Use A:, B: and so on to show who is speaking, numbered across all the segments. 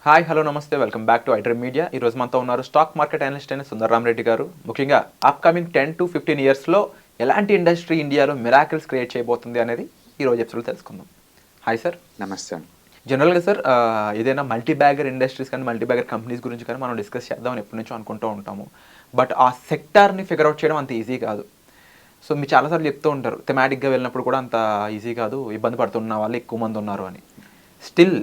A: Hi hello నమస్తే welcome back to iDream media. ఈరోజు మనతో ఉన్నారు స్టాక్ మార్కెట్ అనలిస్ట్ అయిన సుందర్రామ్ రెడ్డి గారు. ముఖ్యంగా అప్కమింగ్ 10 to 15 ఇయర్స్లో ఎలాంటి ఇండస్ట్రీ ఇండియాలో మిరాకిల్స్ క్రియేట్ చేయబోతుంది అనేది ఈరోజు ఎపిసోడ్లో తెలుసుకుందాం. Hi sir.
B: నమస్తే.
A: జనరల్గా సార్ ఏదైనా మల్టీ బ్యాగర్ ఇండస్ట్రీస్ కానీ మల్టీ బ్యాగర్ కంపెనీస్ గురించి కానీ మనం డిస్కస్ చేద్దామని ఎప్పటి నుంచో అనుకుంటూ ఉంటాము. బట్ ఆ సెక్టార్ని ఫిగర్ అవుట్ చేయడం అంత ఈజీ కాదు. సో మీరు చాలాసార్లు చెప్తూ ఉంటారు థెమాటిక్గా వెళ్ళినప్పుడు కూడా అంత ఈజీ కాదు, ఇబ్బంది పడుతున్న వాళ్ళు ఎక్కువ మంది ఉన్నారు అని. స్టిల్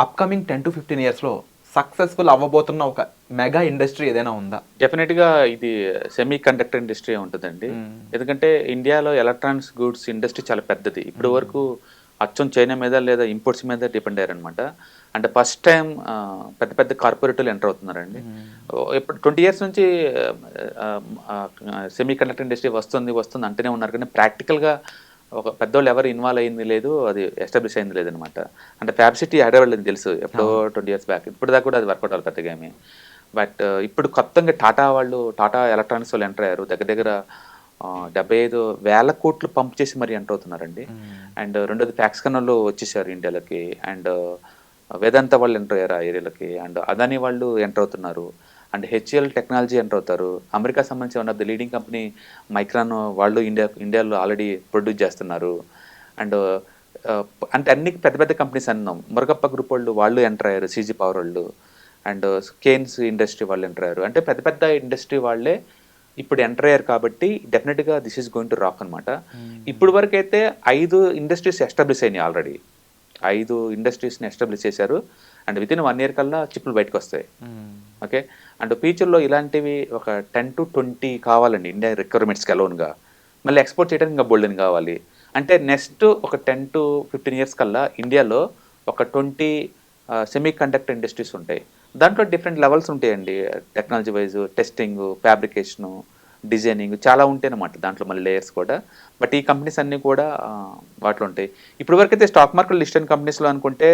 A: అప్కమింగ్ 10 to 15 ఇయర్స్లో సక్సెస్ఫుల్ అవ్వబోతున్న ఒక మెగా ఇండస్ట్రీ ఏదైనా ఉందా?
B: డెఫినెట్గా ఇది సెమీ కండక్టర్ ఇండస్ట్రీ ఉంటుందండి. ఎందుకంటే ఇండియాలో ఎలక్ట్రానిక్స్ గూడ్స్ ఇండస్ట్రీ చాలా పెద్దది. ఇప్పుడు వరకు అచ్చం చైనా మీద లేదా ఇంపోర్ట్స్ మీద డిపెండ్ అయ్యారనమాట. అంటే ఫస్ట్ టైం పెద్ద పెద్ద కార్పొరేటర్లు ఎంటర్ అవుతున్నారండి. ఇప్పుడు 20 years నుంచి సెమీ కండక్టర్ ఇండస్ట్రీ వస్తుంది అంటూనే ఉన్నారు, కానీ ప్రాక్టికల్గా ఒక పెద్దోళ్ళు ఎవరు ఇన్వాల్వ్ అయింది లేదు, అది ఎస్టాబ్లిష్ అయింది లేదనమాట. అంటే ఫ్యాబిసిటీ హైదరాబాద్ తెలుసు ఎప్పుడో 20 years బ్యాక్. ఇప్పుడు దాకా కూడా అది వర్కౌట్ అవ్వాలి పెద్దగా ఏమి. బట్ ఇప్పుడు కొత్తగా టాటా ఎలక్ట్రానిక్స్ వాళ్ళు ఎంటర్ అయ్యారు. దగ్గర 75,000 కోట్లు పంప్ చేసి మరి ఎంటర్ అవుతున్నారండి. అండ్ రెండోది ఫ్యాక్స్కాన్ వాళ్ళు వచ్చేసారు ఇండియాలోకి. అండ్ వేదాంత వాళ్ళు ఎంటర్ అయ్యారు ఆ ఏరియాలకి. అండ్ అదానీ వాళ్ళు ఎంటర్ అవుతున్నారు. అండ్ హెచ్ఎల్ టెక్నాలజీ ఎంటర్ అవుతారు. అమెరికా సంబంధించి one of the leading company micron వాళ్ళు ఇండియాలో ఆల్రెడీ ప్రొడ్యూస్ చేస్తున్నారు. అండ్ అంటే అన్ని పెద్ద పెద్ద కంపెనీస్ అన్నాం. మురగప్ప గ్రూప్ వాళ్ళు ఎంటర్ అయ్యారు, సీజీ పవర్ వాళ్ళు. అండ్ కేన్స్ ఇండస్ట్రీ వాళ్ళు ఎంటర్ అయ్యారు. అంటే పెద్ద పెద్ద ఇండస్ట్రీ వాళ్ళే ఇప్పుడు ఎంటర్ అయ్యారు కాబట్టి డెఫినెట్గా this is going to rock అనమాట. ఇప్పుడు వరకు అయితే 5 ఇండస్ట్రీస్ ఎస్టాబ్లిష్ అయినాయి ఆల్రెడీ. 5 ఇండస్ట్రీస్ని ఎస్టాబ్లిష్ చేశారు. అండ్ వితిన్ 1 year కల్లా చిప్పులు బయటకు వస్తాయి. ఓకే. అండ్ ఫ్యూచర్లో ఇలాంటివి ఒక 10 to 20 కావాలండి ఇండియా రిక్వైర్మెంట్స్కి అలోన్గా. మళ్ళీ ఎక్స్పోర్ట్ చేయడానికి ఇంకా బోల్డెన్ కావాలి. అంటే నెక్స్ట్ ఒక 10 to 15 years కల్లా ఇండియాలో ఒక 20 సెమీ కండక్టర్ ఇండస్ట్రీస్ ఉంటాయి. దాంట్లో డిఫరెంట్ లెవెల్స్ ఉంటాయండి. Technology wise testing, fabrication, designing చాలా ఉంటాయి అన్నమాట. దాంట్లో మళ్ళీ లేయర్స్ కూడా. బట్ ఈ కంపెనీస్ అన్నీ కూడా వాటిలో ఉంటాయి. ఇప్పుడు వరకు అయితే స్టాక్ మార్కెట్ లిస్ట్ అయిన కంపెనీస్లో అనుకుంటే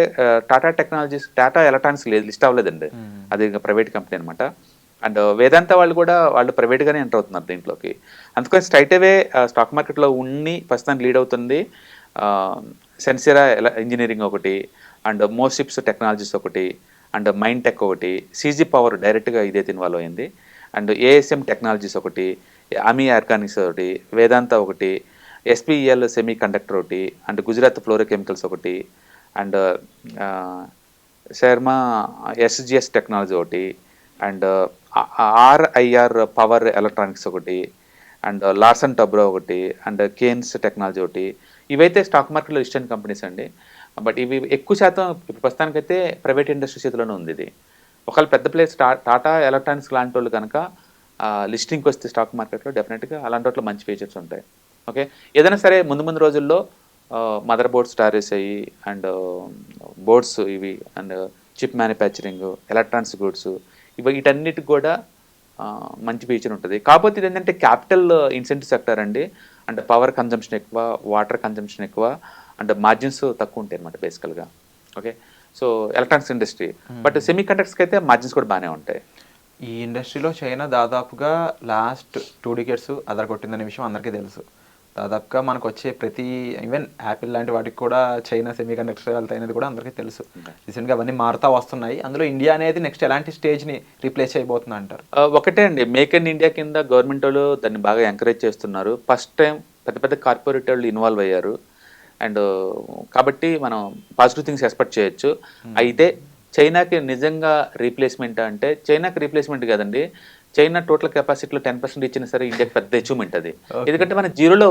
B: టాటా ఎలక్ట్రానిక్స్ లిస్ట్ అవ్వలేదండి. అది ఇంకా ప్రైవేట్ కంపెనీ అనమాట. అండ్ వేదాంత వాళ్ళు ప్రైవేట్గానే ఎంటర్ అవుతున్నారు దీంట్లోకి. అందుకని స్ట్రైట్ అవే స్టాక్ మార్కెట్లో ప్రస్తుతానికి లీడ్ అవుతుంది సెన్సిరా ఇంజనీరింగ్ ఒకటి, అండ్ మోసిప్స్ టెక్నాలజీస్ ఒకటి, అండ్ మైండ్ టెక్ ఒకటి, సీజీ పవర్ డైరెక్ట్గా ఇదైతే ఇన్వాల్వ్ అయింది, అండ్ ఏఎస్ఎం టెక్నాలజీస్ ఒకటి, అమీ ఆర్గానిక్స్ ఒకటి, వేదాంత ఒకటి, ఎస్పీఈఎల్ సెమీ కండక్టర్ ఒకటి, అండ్ గుజరాత్ ఫ్లోరోకెమికల్స్ ఒకటి, అండ్ శర్మా ఎస్జిఎస్ టెక్నాలజీ ఒకటి, అండ్ ఆర్ఐఆర్ పవర్ ఎలక్ట్రానిక్స్ ఒకటి, అండ్ లార్సన్ టబ్రో ఒకటి, అండ్ కేన్స్ టెక్నాలజీ ఒకటి. ఇవైతే స్టాక్ మార్కెట్లో లిస్ట్ అయిన కంపెనీస్ అండి. బట్ ఇవి ఎక్కువ శాతం ప్రస్తుతానికైతే ప్రైవేట్ ఇండస్ట్రీ చేతిలోనే ఉంది ఇది. ఒకవేళ పెద్ద ప్లేస్ టాటా ఎలక్ట్రానిక్స్ లాంటి వాళ్ళు కనుక లిస్టింగ్కి వస్తే స్టాక్ మార్కెట్లో డెఫినెట్గా అలాంటి వాటిలో మంచి ఫీచర్స్ ఉంటాయి. ఓకే. ఏదైనా సరే ముందు రోజుల్లో మదర్ బోర్డ్స్ స్టారేస్ అయ్యి, అండ్ బోర్డ్స్ ఇవి, and chip manufacturing, electronics goods, వీటన్నిటికి కూడా మంచి ఫీచర్ ఉంటుంది. కాకపోతే ఇది ఏంటంటే క్యాపిటల్ ఇన్సెంటివ్ సెక్టర్ అండి. అంటే పవర్ కన్జంప్షన్ ఎక్కువ, వాటర్ కన్జంప్షన్ ఎక్కువ, అండ్ మార్జిన్స్ తక్కువ ఉంటాయి అనమాట బేసికల్గా. Okay. So electronics industry. But semi కండక్టర్స్కి అయితే మార్జిన్స్ కూడా బాగానే ఉంటాయి.
A: ఈ ఇండస్ట్రీలో చైనా దాదాపుగా లాస్ట్ 2 decades అదరగొట్టిందనే విషయం అందరికీ తెలుసు. దాదాపుగా మనకు వచ్చే ప్రతి ఈవెన్ యాపిల్ లాంటి వాటికి కూడా చైనా సెమీ కండక్టర్స్ వెళ్తాయి అనేది కూడా అందరికీ తెలుసు. రీసెంట్గా అవన్నీ మారుతా వస్తున్నాయి. అందులో ఇండియా అనేది నెక్స్ట్ ఎలాంటి స్టేజ్ని రీప్లేస్ చేయబోతుంది అంటారు?
B: ఒకటే అండి, మేక్ ఇన్ ఇండియా కింద గవర్నమెంట్ వాళ్ళు దాన్ని బాగా ఎంకరేజ్ చేస్తున్నారు. ఫస్ట్ టైం పెద్ద పెద్ద కార్పొరేట్ వాళ్ళు ఇన్వాల్వ్ అయ్యారు. అండ్ కాబట్టి మనం పాజిటివ్ థింగ్స్ ఎక్స్పెక్ట్ చేయొచ్చు. అయితే చైనాకి నిజంగా రీప్లేస్మెంట్ అంటే చైనాకి రీప్లేస్మెంట్ కాదండి. చైనా టోటల్ కెపాసిటీలో 10% ఇచ్చినా సరే ఇండియాకి పెద్ద అచీవ్మెంట్ అది. ఎందుకంటే మనం జీరోలో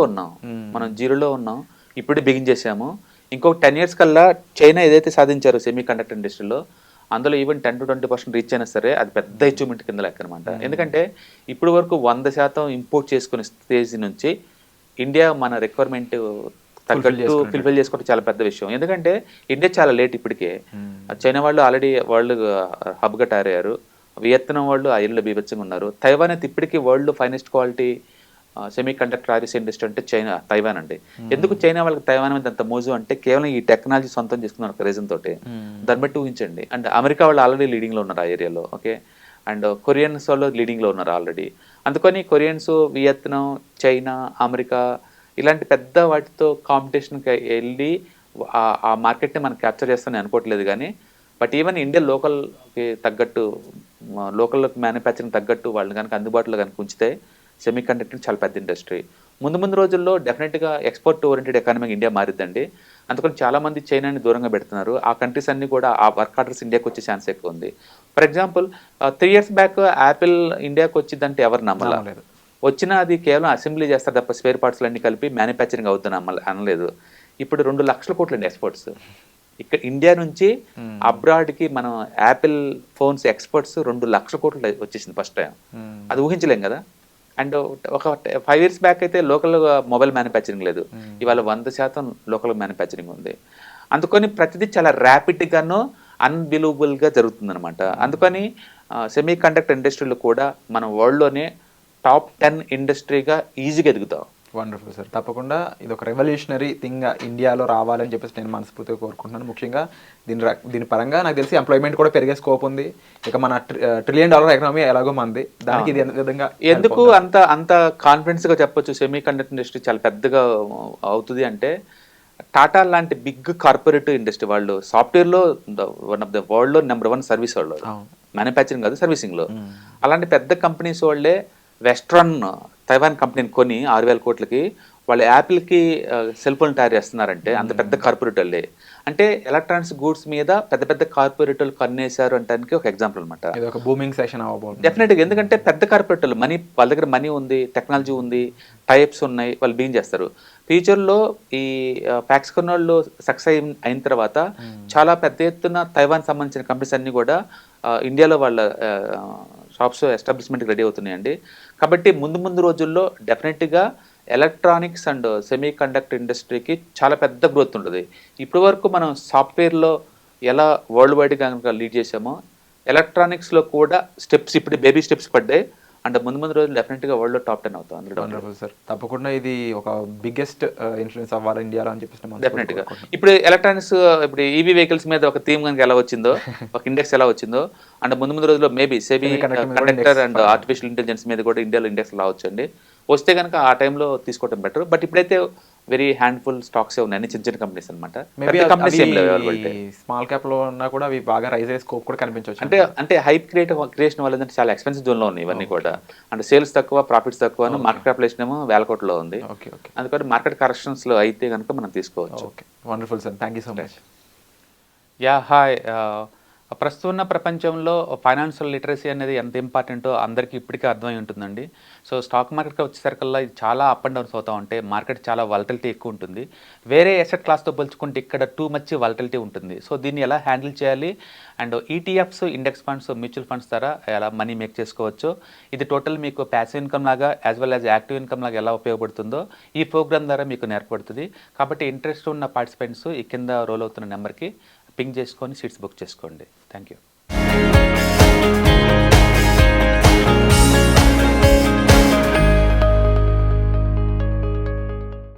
B: ఉన్నాం. ఇప్పుడే బిగిన్ చేసాము. ఇంకొక 10 years కల్లా చైనా ఏదైతే సాధించారో సెమీ కండక్టర్ ఇండస్ట్రీలో, అందులో ఈవెన్ 10 to 20% రీచ్ అయినా సరే అది పెద్ద అచీవ్మెంట్ కింద లెక్క అనమాట. ఎందుకంటే ఇప్పుడు వరకు 100% ఇంపోర్ట్ చేసుకునే స్టేజ్ నుంచి ఇండియా మన రిక్వైర్మెంట్ తగ్గట్టు ఫుల్ఫిల్ చేసుకోవడం చాలా పెద్ద విషయం. ఎందుకంటే ఇండియా చాలా లేట్ ఇప్పటికే. చైనా వాళ్ళు ఆల్రెడీ వరల్డ్ హబ్గా తయారయ్యారు. వియత్నాం వాళ్ళు ఆ ఏళ్ళలో బీభత్సంగా ఉన్నారు. తైవాన్ అయితే ఇప్పటికీ world finest quality semi conductor RS industry అంటే తైవాన్ అండి. ఎందుకు చైనా వాళ్ళకి తైవాన్ మీద అంత మోజు అంటే కేవలం ఈ టెక్నాలజీ సొంతం చేసుకున్నారు ఒక రీజన్ తోటి. దాన్ని బట్టి ఊహించండి. అండ్ అమెరికా వాళ్ళు ఆల్రెడీ లీడింగ్లో ఉన్నారు ఆ ఏరియాలో. ఓకే. అండ్ కొరియన్స్ వాళ్ళు లీడింగ్లో ఉన్నారు ఆల్రెడీ. అందుకని కొరియన్స్, వియత్నాం, చైనా, అమెరికా ఇలాంటి పెద్ద వాటితో కాంపిటీషన్కి వెళ్ళి ఆ మార్కెట్ని మనం క్యాప్చర్ చేస్తామని అనుకోవట్లేదు. కానీ బట్ ఈవెన్ ఇండియా లోకల్కి తగ్గట్టు లోకల్ మ్యానుఫ్యాక్చరింగ్ తగ్గట్టు వాళ్ళు కనుక అందుబాటులో కనుక ఉంచితే సెమీ కండక్టర్ చాలా పెద్ద ఇండస్ట్రీ. ముందు రోజుల్లో డెఫినెట్గా ఎక్స్పోర్ట్ ఓరియంటెడ్ ఎకానమీకి ఇండియా మారిద్దండి. అందుకని చాలామంది చైనాని దూరంగా పెడుతున్నారు. ఆ కంట్రీస్ అన్ని కూడా ఆ వర్క్ ఆర్డర్స్ ఇండియాకి వచ్చే ఛాన్స్ ఎక్కువ ఉంది. For example 3 years back Apple ఇండియాకి వచ్చిందంటే ఎవరు నమ్మలేదు. వచ్చినా అది కేవలం అసెంబ్లీ చేస్తారు తప్ప స్పేర్ పార్ట్స్లు అన్ని కలిపి మ్యానుఫ్యాక్చరింగ్ అవుతుంది అనలేదు. ఇప్పుడు 2 లక్షల కోట్లు అండి ఎక్స్పోర్ట్స్. ఇక్కడ ఇండియా నుంచి అబ్రాడ్కి మనం యాపిల్ ఫోన్స్ ఎక్స్పోర్ట్స్ 2 లక్షల కోట్లు వచ్చేసింది ఫస్ట్ టైం. అది ఊహించలేం కదా. అండ్ ఒక 5 years బ్యాక్ అయితే లోకల్ మొబైల్ మ్యానుఫ్యాక్చరింగ్ లేదు. ఇవాళ 100% లోకల్ మ్యానుఫ్యాక్చరింగ్ ఉంది. అందుకని ప్రతిదీ చాలా ర్యాపిడ్గాను అన్బిలీవబుల్గా జరుగుతుంది అనమాట. అందుకని సెమీ కండక్టర్ ఇండస్ట్రీలో కూడా మన వరల్డ్లోనే టాప్ 10 ఇండస్ట్రీగా ఈజీగా ఎదుగుతాం.
A: Wonderful sir. తప్పకుండా ఇది ఒక రెవల్యూషనరీ థింగ్ ఇండియాలో రావాలని చెప్పేసి నేను మనస్ఫూర్తిగా కోరుకుంటున్నాను. ముఖ్యంగా దీని పరంగా నాకు తెలిసి ఎంప్లాయ్మెంట్ కూడా పెరిగే స్కోప్ ఉంది. ఇక మన $1 trillion ఎకనామీ ఎలాగో మంది, దానికి ఇది విధంగా
B: ఎందుకు అంత కాన్ఫిడెన్స్గా చెప్పొచ్చు సెమీ కండక్టర్ ఇండస్ట్రీ చాలా పెద్దగా అవుతుంది అంటే, టాటా లాంటి బిగ్ కార్పొరేటివ్ ఇండస్ట్రీ వాళ్ళు సాఫ్ట్వేర్లో వన్ ఆఫ్ ద వరల్డ్లో నెంబర్ 1 సర్వీస్ వాళ్ళు, మ్యానుఫ్యాక్చరింగ్ కాదు సర్వీసింగ్లో. అలాంటి పెద్ద కంపెనీస్ వాళ్ళే వెస్ట్రన్ తైవాన్ కంపెనీని కొని 6,000 కోట్లకి వాళ్ళు యాపిల్కి సెల్ ఫోన్ తయారు చేస్తున్నారంటే అంత పెద్ద కార్పొరేటర్లే. అంటే ఎలక్ట్రానిక్స్ గూడ్స్ మీద పెద్ద కార్పొరేటర్లు కన్నేశారు అంటే ఒక ఎగ్జాంపుల్ అనమాట.
A: బూమింగ్ సెషన్ అవ్వబోతుంది
B: డెఫినెట్గా. ఎందుకంటే పెద్ద కార్పొరేటర్లు వాళ్ళ దగ్గర మనీ ఉంది, టెక్నాలజీ ఉంది, టైప్స్ ఉన్నాయి, వాళ్ళు బీన్ చేస్తారు. ఫ్యూచర్లో ఈ ఫ్యాక్స్కాన్ వాళ్ళు సక్సెస్ అయిన తర్వాత చాలా పెద్ద ఎత్తున తైవాన్ సంబంధించిన కంపెనీస్ అన్నీ కూడా ఇండియాలో వాళ్ళ షాప్స్ ఎస్టాబ్లిష్మెంట్కి రెడీ అవుతున్నాయండి. కాబట్టి ముందు రోజుల్లో డెఫినెట్గా ఎలక్ట్రానిక్స్ అండ్ సెమీ కండక్టర్ ఇండస్ట్రీకి చాలా పెద్ద గ్రోత్ ఉంటుంది. ఇప్పటి వరకు మనం సాఫ్ట్వేర్లో ఎలా వరల్డ్ వైడ్గా కనుక లీడ్ చేసామో, ఎలక్ట్రానిక్స్లో కూడా స్టెప్స్ ఇప్పుడు బేబీ స్టెప్స్ పడ్డాయి. అండ్ ముందు రోజులు డెఫినెట్గా వరల్డ్లో టాప్ 10 అవుతాం.
A: Wonderful sir. తప్పకుండా ఇది ఒక బిగ్గెస్ట్ ఇన్ఫ్లుయెన్స్ అవ్వాలి ఇండియాలో అని చెప్పేసి
B: డెఫినెట్గా. ఇప్పుడు ఎలక్ట్రానిక్స్ ఇప్పుడు ఈవీ వెహికల్స్ మీద ఒక థీమ్ కనుక ఎలా వచ్చిందో, ఒక ఇండెక్స్ ఎలా వచ్చిందో, అండ్ ముందు రోజుల్లో maybe semi conductor and artificial intelligence మీద కూడా ఇండియాలో ఇండెక్స్ రావచ్చండి. వస్తే కనుక ఆ టైంలో తీసుకోవడం బెటర్. బట్ ఇప్పుడైతే వెరీ హ్యాండ్ఫుల్ స్టాక్స్ ఉన్నాయి, చిన్న కంపెనీస్ అనమాట.
A: స్మాల్ క్యాప్ లో ఉన్నా కూడా అవి బాగా రైజ్ అయ్యే స్కోప్ కూడా కనిపించవచ్చు.
B: అంటే హైప్ క్రియేషన్ వల్ల చాలా ఎక్స్పెన్సివ్ జోన్ లో ఉన్నాయి ఇవన్నీ కూడా. అంటే సేల్స్ తక్కువ, ప్రాఫిట్స్ తక్కువ, మార్కెట్ క్యాపిటలైజేషన్ ఏమో 1,000 కోట్లలో ఉంది. అందుకని మార్కెట్ కరెక్షన్స్ లో అయితే కనుక మనం తీసుకోవచ్చు.
A: Wonderful sir, thank you so much.
B: Yeah hi. ప్రస్తుతం ఉన్న ప్రపంచంలో ఫైనాన్షియల్ లిటరసీ అనేది ఎంత ఇంపార్టెంటో అందరికీ ఇప్పటికే అర్థమై ఉంటుందండి. సో స్టాక్ మార్కెట్కి వచ్చేసరికల్లా ఇది చాలా అప్ అండ్ డౌన్స్ అవుతూ ఉంటాయి. మార్కెట్ చాలా వాలటిలిటీ ఎక్కువ ఉంటుంది. వేరే అసెట్ క్లాస్తో పోల్చుకుంటే ఇక్కడ టూ మచ్ వాలటిలిటీ ఉంటుంది. సో దీన్ని ఎలా హ్యాండిల్ చేయాలి, and ETFs, index funds, mutual funds ద్వారా ఎలా మనీ మేక్ చేసుకోవచ్చు, ఇది టోటల్ మీకు ప్యాసివ్ ఇన్కమ్ లాగా as well as active income లాగా ఎలా ఉపయోగపడుతుందో ఈ ప్రోగ్రామ్ ద్వారా మీకు నేర్పడుతుంది. కాబట్టి ఇంట్రెస్ట్ ఉన్న పార్టిసిపెంట్స్ ఈ కింద రోల్ అవుతున్న నెంబర్కి పింగ్ చేసుకొని సీట్స్ బుక్ చేసుకోండి. Thank you.